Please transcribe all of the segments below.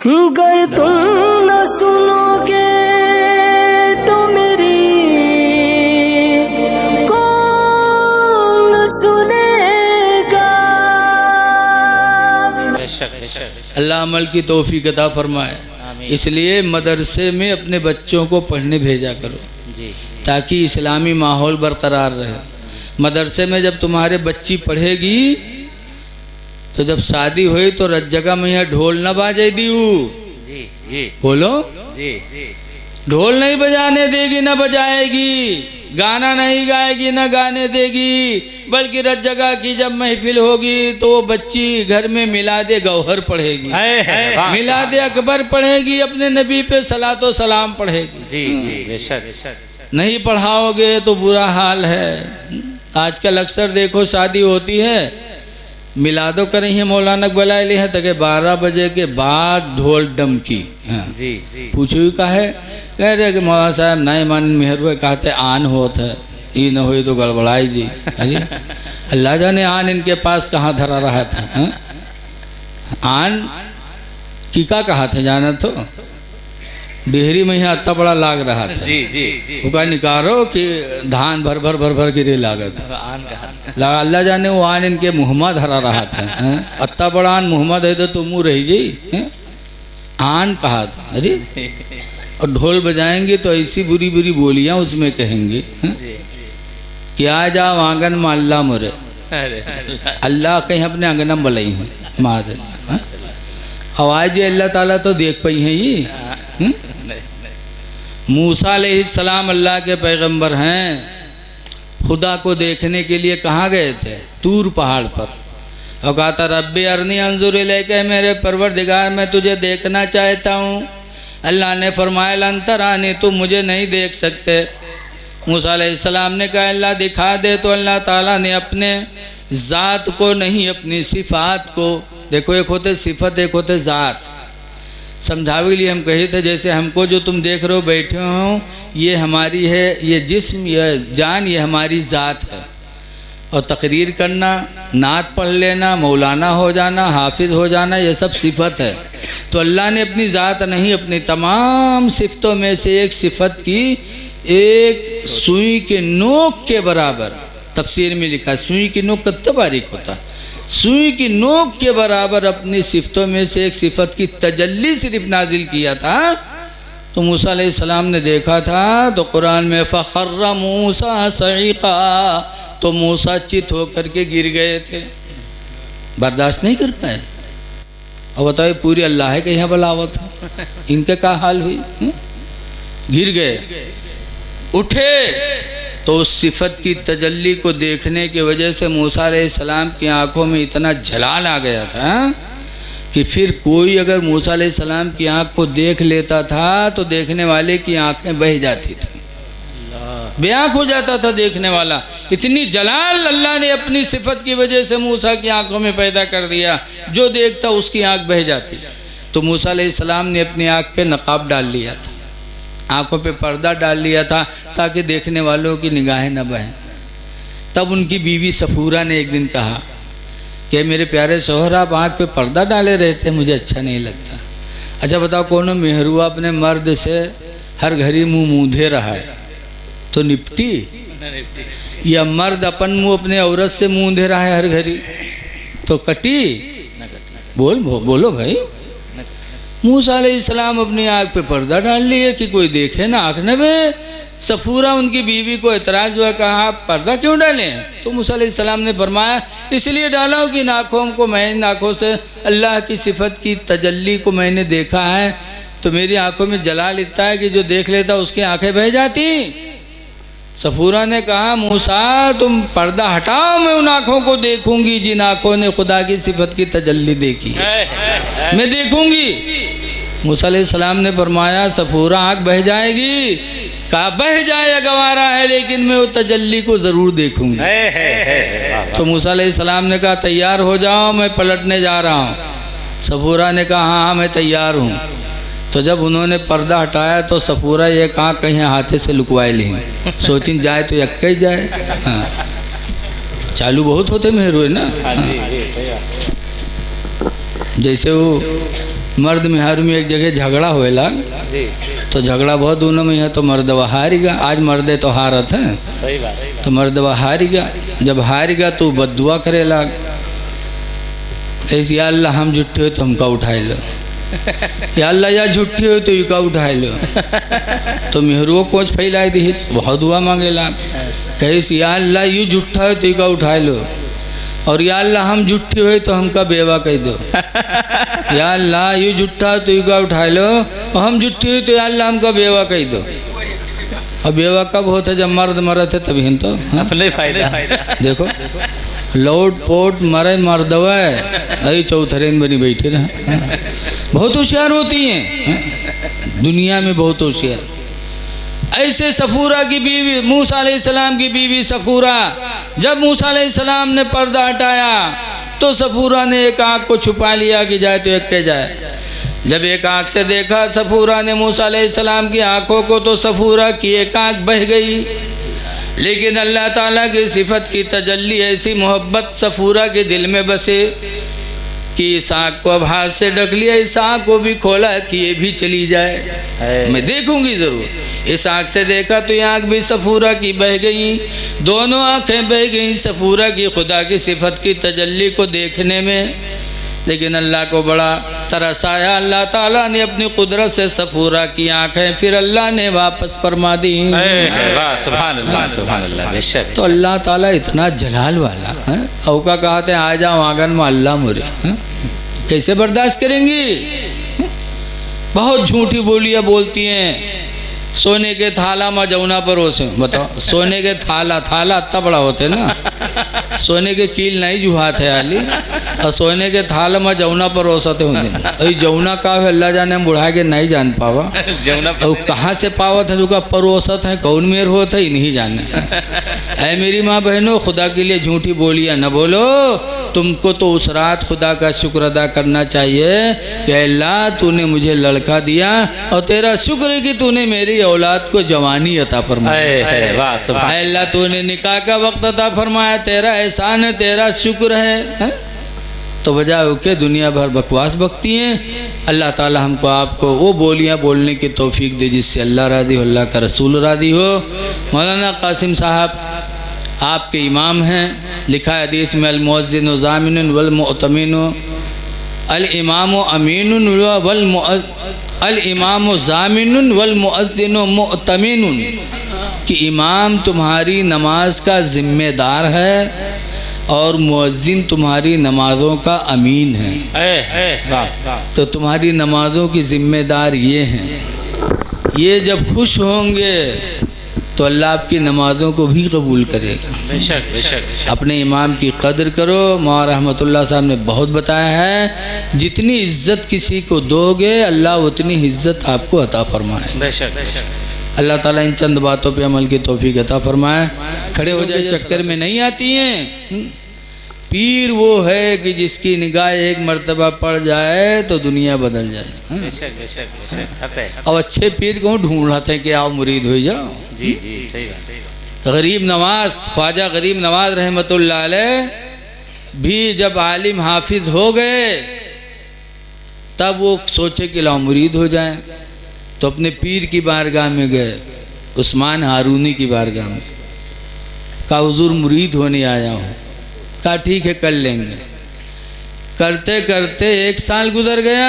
गर तुम न सुनोगे तो मेरी कौन सुनेगा। अल्लाह अमल की तौफीक अता फरमाए। इसलिए मदरसे में अपने बच्चों को पढ़ने भेजा करो ताकि इस्लामी माहौल बरकरार रहे। मदरसे में जब तुम्हारे बच्ची पढ़ेगी तो जब शादी हुई तो रज जगह में यहाँ ढोल न बाजे दीऊ। बोलो ढोल नहीं बजाने देगी, न बजाएगी, गाना नहीं गाएगी, न गाने देगी, बल्कि रज जगह की जब महफिल होगी तो वो बच्ची घर में मिलादे गौहर पढ़ेगी, मिलादे अकबर पढ़ेगी, अपने नबी पे सलातो सलाम पढ़ेगी। नहीं पढ़ाओगे तो बुरा हाल है। आजकल अक्सर देखो शादी होती है, मिलादो कर रही है, मौलाना बुलाए लिए हैं तक 12 बजे के बाद ढोल डमकी। पूछो का है, कह रहे कि मौलाना साहब नहीं मान मेहर हुए कहते आन होत है, ये न हुई तो गड़बड़ाई जी। अरे अल्लाह जाने आन इनके पास कहाँ धरा रहा था। हा? आन की का कहा था जाना तो डेहरी में यहाँ इतना बड़ा लाग रहा था। वो कहा निकारो कि धान भर भर गिरे लागत लगा। अल्लाह जाने वो आन इनके मुहम्मा धरा रहा था। इतना बड़ा आन मुहम्मा दे दो तो मुँह रही जी। आन कहा था। अरे और ढोल बजाएंगे तो ऐसी बुरी बुरी बोलियां उसमें कहेंगे कि आ जाओ आंगन में अल्लाह मोरे। अल्लाह कहीं अपने आंगन में बुलाई है माद आवाज अल्लाह ताला तो देख पाई है ये। मूसा अलैहिस्सलाम अल्लाह के पैगंबर हैं। खुदा को देखने के लिए कहाँ गए थे? तूर पहाड़ पर। और कहा था रब्बी अरनी अंजुर इलैका, मेरे परवरदिगार मैं तुझे देखना चाहता हूँ। अल्लाह ने फरमाया लन तरानी, तुम मुझे नहीं देख सकते। मूसा अलैहिस्सलाम ने कहा अल्लाह दिखा दे। तो अल्लाह ताला ने अपने ज़ात को नहीं अपनी सिफ़ात को, देखो एक होते सिफत एक होते ज़ात, समझावे के लिए हम कहे थे जैसे हमको जो तुम देख रहे हो बैठे हो ये हमारी है, ये जिस्म ये जान ये हमारी ज़ात है। और तकरीर करना, नात पढ़ लेना, मौलाना हो जाना, हाफिज हो जाना, ये सब सिफत है। तो अल्लाह ने अपनी ज़ात नहीं अपनी तमाम सिफतों में से एक सिफत की एक सुई के नोक के बराबर, तफसीर में लिखा सुई की नोक कितना बारीक होता, सुई की नोक के बराबर अपनी सिफतों में से एक सिफत की तजल्ली सिर्फ नाजिल किया था। तो मूसा अलैहिस्सलाम ने देखा था तो कुरान में फ़खर्र मूसा सईक़ा, तो मूसा चित होकर के गिर गए थे, बर्दाश्त नहीं कर पाए। और बताओ पूरी अल्लाह है कि यहाँ बलावत है, इनके क्या हाल हुई? गिर गए, उठे तो उस सिफत की तजल्ली को देखने की वजह से मूसा अलैहिस्सलाम की आंखों में इतना जलाल आ गया था कि फिर कोई अगर मूसा अलैहिस्सलाम की आंख को देख लेता था तो देखने वाले की आंखें बह जाती थी, बेआँख हो जाता था देखने वाला। इतनी जलाल अल्लाह ने अपनी सिफत की वजह से मूसा की आंखों में पैदा कर दिया, जो देखता उसकी आंख बह जाती। तो मूसा अलैहिस्सलाम ने अपनी आंख पे नकाब डाल लिया था, आंखों पे पर्दा डाल लिया था ताकि देखने वालों की निगाहें न बहें। तब उनकी बीवी सफूरा ने एक दिन कहा कि मेरे प्यारे शोहर आप आँख पे पर्दा डाले रहते, मुझे अच्छा नहीं लगता। अच्छा बताओ कौन मेहरुआ अपने मर्द से हर घड़ी मुँह मूंधे रहा है तो निपटी, या मर्द अपन मुँह अपने औरत से मूंधे रहा है हर घड़ी तो कटी? बोलो भाई। मूसा अलैहिस्सलाम अपनी आँख पे पर्दा डाल लिए कि कोई देखे ना, आँख न बे। सफूरा उनकी बीवी को एतराज़ हुआ, कहा आप पर्दा क्यों डालें? तो मूसा अलैहिस्सलाम ने फरमाया इसलिए डाला हूँ कि नाखों को मैं नाखों से अल्लाह की सिफत की तजल्ली को मैंने देखा है तो मेरी आंखों में जलाल इतना है कि जो देख लेता उसकी आंखें बह जाती। सफूरा ने कहा मूसा तुम पर्दा हटाओ, मैं उन आँखों को देखूंगी जिन आँखों ने खुदा की सिफत की तजल्ली देखी, मैं देखूंगी। मूसा अलैहिस्सलाम ने फरमाया सफूरा आँख बह जाएगी, कहा बह जाए गवारा है लेकिन मैं वो तजल्ली को ज़रूर देखूंगी। तो मूसा अलैहिस्सलाम ने कहा तैयार हो जाओ मैं पलटने जा रहा हूँ। सफूरा ने कहा हाँ मैं तैयार हूँ। तो जब उन्होंने पर्दा हटाया तो सफूरा ये कहा कहीं हाथे से लुकवाए ली, सोचिन जाए तो यक्का ही जाए। हाँ चालू बहुत होते मेहरुए ना। जैसे वो मर्द मेहर में एक जगह झगड़ा होएला जी तो झगड़ा बहुत दोनों में है तो मर्दवा हारेगा। आज मर्दे तो हारत हैं सही बात तो मर्दवा हारेगा। जब हारेगा तो बददुआ करेला ऐसे, या अल्लाह हम झूठे हो तो हमका उठाए लो, या अल्लाह या झूठे हो तो इका उठाए लो। तो मेहरुओ कोच फैलाए दीस, बहुत दुआ मांगेला, कहिस या अल्लाह यू झूठा हो तो इका उठाए लो, और या अल्लाह हम झूठे हुए तो हमका बेवा कह दो। या अल्लाह यू झूठा हो तो इका उठाए लो, और हम झूठे हुए तो या अल्लाह हमका बेवा कह दो। और बेवा कब होता है? जब मर्द मरत है तभी तो। हाँ? अपने फायदा देखो लोट पोट मरे मर्दवा अरे चौथरे में बनी बैठे रहा। बहुत होशियार होती हैं दुनिया में, बहुत होशियार। ऐसे सफूरा की बीवी, मूसा अलैहिस्सलाम की बीवी सफूरा, जब मूसा अलैहिस्सलाम ने पर्दा हटाया तो सफूरा ने एक आँख को छुपा लिया कि जाए तो एक के जाए। जब एक आँख से देखा सफूरा ने मूसा अलैहिस्सलाम की आँखों को तो सफूरा की एक आँख बह गई। लेकिन अल्लाह ताला की सिफत की तजल्ली, ऐसी मोहब्बत सफूरा के दिल में बसे कि इस आँख को अब हाथ से ढक लिया, इस आँख को भी खोला कि ये भी चली जाए, मैं देखूंगी ज़रूर। इस आँख से देखा तो ये आँख भी सफूरा की बह गई, दोनों आँखें बह गई सफूरा की खुदा की सिफत की तजल्ली को देखने में। लेकिन अल्लाह को बड़ा तरस आया, अल्लाह ताला ने अपनी कुदरत से सफूरा की आँखें फिर अल्लाह ने वापस फरमा दी। सुभान अल्लाह बेशक। तो अल्लाह ताला इतना जलाल वाला है, औका कहते हैं आ जाओ आंगन में अल्लाह मुरे, कैसे बर्दाश्त करेंगी? बहुत झूठी बोलियाँ बोलती हैं। सोने के थाला में जमुना पर ओसे, बताओ सोने के थाला, थाला इतना बड़ा होते ना, सोने के कील नहीं जुहात है आली, और सोने के थाल में जमुना पर ओसते होंगे। अरे जमुना का है अल्लाह जाने, हम बुढ़ा के नहीं जान पावा जमुना और कहाँ से पावत है, जो का परोसत है कौन मेर होता है नहीं जाने। है मेरी माँ बहनों, खुदा के लिए झूठी बोलियाँ न बोलो। तुमको तो उस रात खुदा का शुक्र अदा करना चाहिए कि अल्लाह तूने मुझे लड़का दिया, और तेरा शुक्र है कि तूने मेरी औलाद को जवानी अता फरमाया। अल्लाह तूने निकाह का वक्त अता फरमाया, तेरा एहसान है, तेरा शुक्र है। तो बजाय के दुनिया भर बकवास बकती हैं। अल्लाह ताला हमको आपको वो बोलियाँ बोलने की तौफीक दे जिससे अल्लाह राज़ी हो, अल्लाह का रसूल राज़ी हो। मौलाना कासिम साहब आपके इमाम हैं, लिखा है हदीस में, अल मुअज्जिनु ज़ामिनुन वल मुअतमिनु, अल इमामु अमीनुन अल इमामु ज़ामिनुन वल मुअज्जिनु मुअतमिनुन, कि इमाम तुम्हारी नमाज का ज़िम्मेदार है और मुअज्जिन तुम्हारी नमाज़ों का अमीन है। तो तुम्हारी नमाज़ों की ज़िम्मेदार ये हैं। ये जब खुश होंगे तो अल्लाह आपकी नमाज़ों को भी कबूल करेगा। बेशक बेशक। अपने इमाम की कदर करो। मौलाना रहमतुल्लाह साहब ने बहुत बताया है, जितनी इज्जत किसी को दोगे अल्लाह उतनी इज्जत आपको अता फरमाए। बेशक बेशक। अल्लाह ताला इन चंद बातों पे अमल की तौफीक अता फरमाए। खड़े हो जाए, चक्कर में नहीं आती हैं। पीर वो है कि जिसकी निगाह एक मर्तबा पड़ जाए तो दुनिया बदल जाए। बेशक बेशक बेशक। अब अच्छे पीर को ढूंढ रहे थे कि आओ मुरीद हो जाओ। जी जी सही बात। गरीब नवाज, ख्वाजा गरीब नवाज रहमतुल्लाह अलैह भी जब आलिम हाफिज हो गए तब वो सोचे कि लाओ मुरीद हो जाए, तो अपने पीर की बारगाह में गए, उस्मान हारूनी की बारगाह में। कहा हुजूर मुरीद होने आया हूँ। कहा ठीक है कर लेंगे। करते करते 1 साल गुजर गया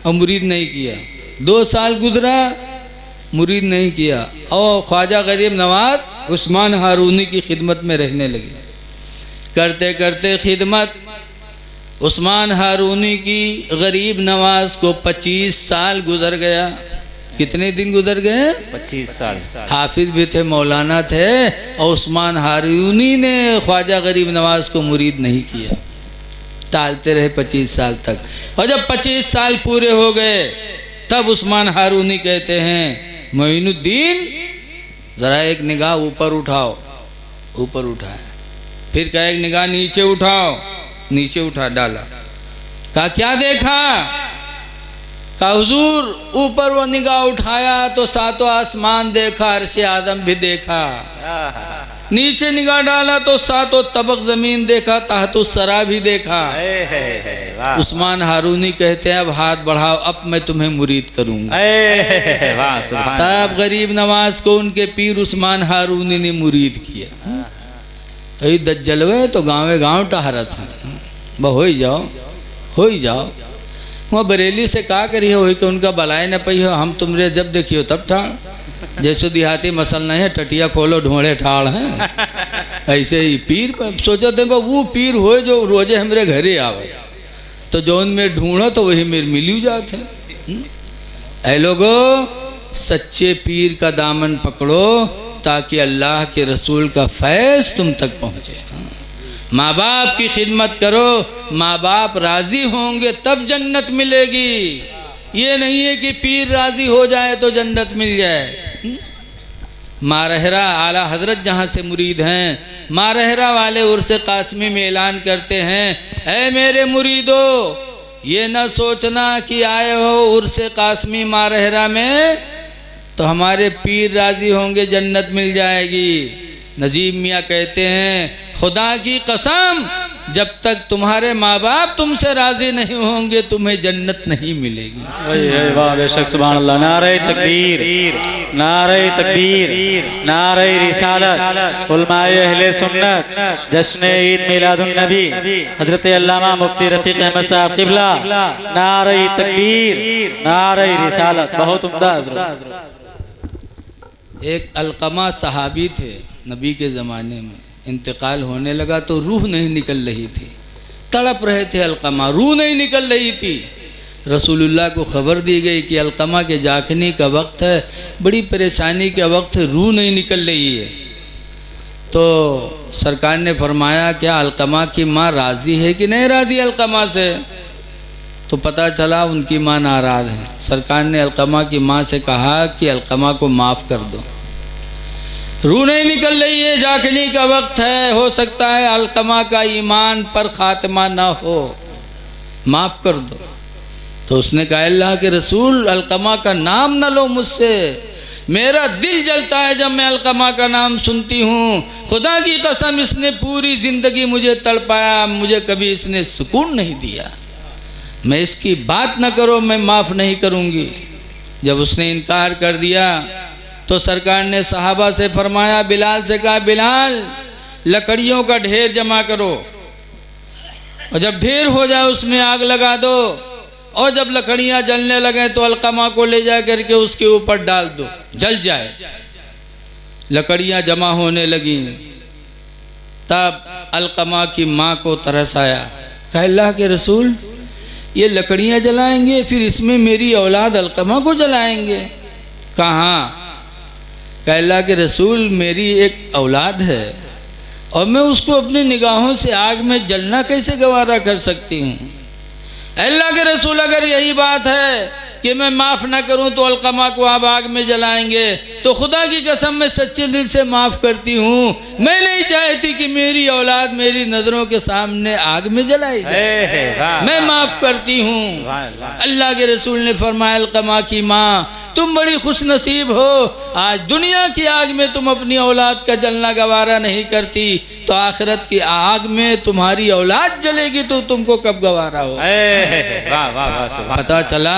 और मुरीद नहीं किया, 2 साल गुजरा मुरीद नहीं किया, और ख्वाजा गरीब नवाज उस्मान हारूनी की खिदमत में रहने लगे। करते करते खिदमत उस्मान हारूनी की गरीब नवाज को 25 साल गुजर गया। कितने दिन गुजर गए? 25 साल। हाफिज भी थे, मौलाना थे, और उस्मान हारूनी ने ख्वाजा गरीब नवाज को मुरीद नहीं किया। टालते रहे 25 साल तक, और जब 25 साल पूरे हो गए तब उस्मान हारूनी कहते हैं, मोइनुद्दीन ज़रा एक निगाह ऊपर उठाओ। ऊपर उठाया, फिर कहा एक निगाह नीचे उठाओ। नीचे उठा डाला। कहा क्या देखा? कहा हुजूर ऊपर वो निगाह उठाया तो 7 आसमान देखा, अर्श आदम भी देखा। नीचे निगाह डाला तो सातों तबक जमीन देखा, ताहतो सरा भी देखा। वाह उस्मान हारूनी कहते हैं अब हाथ बढ़ाओ, अब मैं तुम्हें मुरीद करूंगा। वाह सुभान तब गरीब नवाज को उनके पीर उस्मान हारूनी ने मुरीद किया। अभी दज्जलवे तो गाँव गाँव टहरत है, वह हो ही जाओ, हो ही जाओ। वह बरेली से का करी हो कि उनका बलाए न पई हो, हम तुमरे जब देखियो तब ठाड़। जैसे देहाती मसल नहीं है, टटिया खोलो ढोड़े ठाड़ हैं, ऐसे ही पीर सोचो थे वो पीर हो जो रोजे हमरे घरे आवे, तो जो उनमें ढूंढो तो वही मेरे मिल जाते। ऐ लोगो सच्चे पीर का दामन पकड़ो ताकि अल्लाह के रसूल का फैज़ तुम तक पहुँचे। माँ बाप की खिदमत करो, माँ बाप राज़ी होंगे तब जन्नत मिलेगी। ये नहीं है कि पीर राज़ी हो जाए तो जन्नत मिल जाए। मारहरा आला हजरत जहाँ से मुरीद हैं, मारहरा वाले उर्स कासमी में ऐलान करते हैं, ऐ मेरे मुरीदो ये न सोचना कि आए हो उर्स कासमी मारहरा में तो हमारे पीर राज़ी होंगे जन्नत मिल जाएगी। नजीब मियाँ कहते हैं खुदा की कसम जब तक तुम्हारे माँ बाप तुमसे राज़ी नहीं होंगे तुम्हें जन्नत नहीं मिलेगी। वाह बेशक सुभान अल्लाह। नारे तकबीर, नारे तकबीर, नारे रिसालत, उलमाए अहले सुन्नत, जश्न ईद मिलादुन नबी हजरत अल्लामा मुफ्ती रफीक अहमद साहब किबला, नारे तकबीर, नारे रिसालत। बहुत उम्दा हजरत। एक अलकमा सहाबी थे नबी के ज़माने में, इंतकाल होने लगा तो रूह नहीं निकल रही थी, तड़प रहे थे अलकमा, रूह नहीं निकल रही थी। रसूलुल्लाह को ख़बर दी गई कि अलकमा के जागने का वक्त है, बड़ी परेशानी का वक्त है, रूह नहीं निकल रही है। तो सरकार ने फरमाया क्या अलकमा की माँ राज़ी है कि नहीं राज़ी अलकमा से? तो पता चला उनकी माँ नाराज़ है। सरकार ने अलकमा की माँ से कहा कि अलकमा को माफ़ कर दो, रूह नहीं निकल रही है, जागने का वक्त है, हो सकता है अलकमा का ईमान पर खात्मा ना हो, माफ़ कर दो। तो उसने कहा अल्लाह के रसूल अलकमा का नाम न लो मुझसे, मेरा दिल जलता है जब मैं अलकमा का नाम सुनती हूँ। खुदा की कसम इसने पूरी ज़िंदगी मुझे तड़पाया, मुझे कभी इसने सुकून नहीं दिया, मैं इसकी बात न करो मैं माफ़ नहीं करूँगी। जब उसने इनकार कर दिया तो सरकार ने सहाबा से फरमाया, बिलाल से कहा बिलाल लकड़ियों का ढेर जमा करो और जब ढेर हो जाए उसमें आग लगा दो, और जब लकड़ियां जलने लगे तो अलकमा को ले जा करके उसके ऊपर डाल दो, जल जाए। लकड़ियां जमा होने लगी, तब अलकमा की माँ को तरस आया, कहा अल्लाह के रसूल ये लकड़ियां जलाएंगे फिर इसमें मेरी औलाद अलकमा को जलाएंगे? कहाँ? कहा अल्लाह के रसूल मेरी एक औलाद है और मैं उसको अपनी निगाहों से आग में जलना कैसे गवारा कर सकती हूँ? अल्लाह के रसूल अगर यही बात है कि मैं माफ़ ना करूं तो अलकमा को आप आग में जलाएंगे, तो खुदा की कसम मैं सच्चे दिल से माफ़ करती हूँ, मैं नहीं चाहती कि मेरी औलाद मेरी नज़रों के सामने आग में जलाई जाए, मैं माफ़ करती हूँ। अल्लाह के रसूल ने फरमाया अलकमा की माँ तुम बड़ी खुश नसीब हो, आज दुनिया की आग में तुम अपनी औलाद का जलना गवारा नहीं करती, तो आखिरत की आग में तुम्हारी औलाद जलेगी तो तुमको कब गवारा हो। पता चला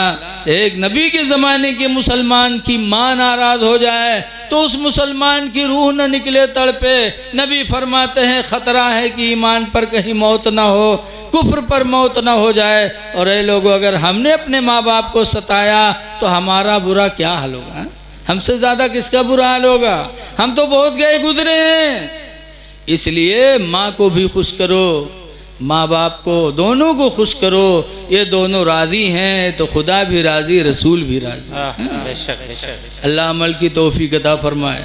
एक नबी के ज़माने के मुसलमान की माँ नाराज़ हो जाए तो उस मुसलमान की रूह न निकले तड़पे। नबी फरमाते हैं ख़तरा है कि ईमान पर कहीं मौत ना हो, कुफ्र पर मौत ना हो जाए। और ये लोगों अगर हमने अपने माँ बाप को सताया तो हमारा बुरा क्या हाल होगा? हमसे ज़्यादा किसका बुरा हाल होगा? हम तो बहुत गए गुजरे हैं। इसलिए माँ को भी खुश करो, माँ बाप को दोनों को खुश करो, ये दोनों राज़ी हैं तो खुदा भी राज़ी, रसूल भी राज़ी। बेशक बेशक। अल्लाह अमल की तौफीक अता फरमाए।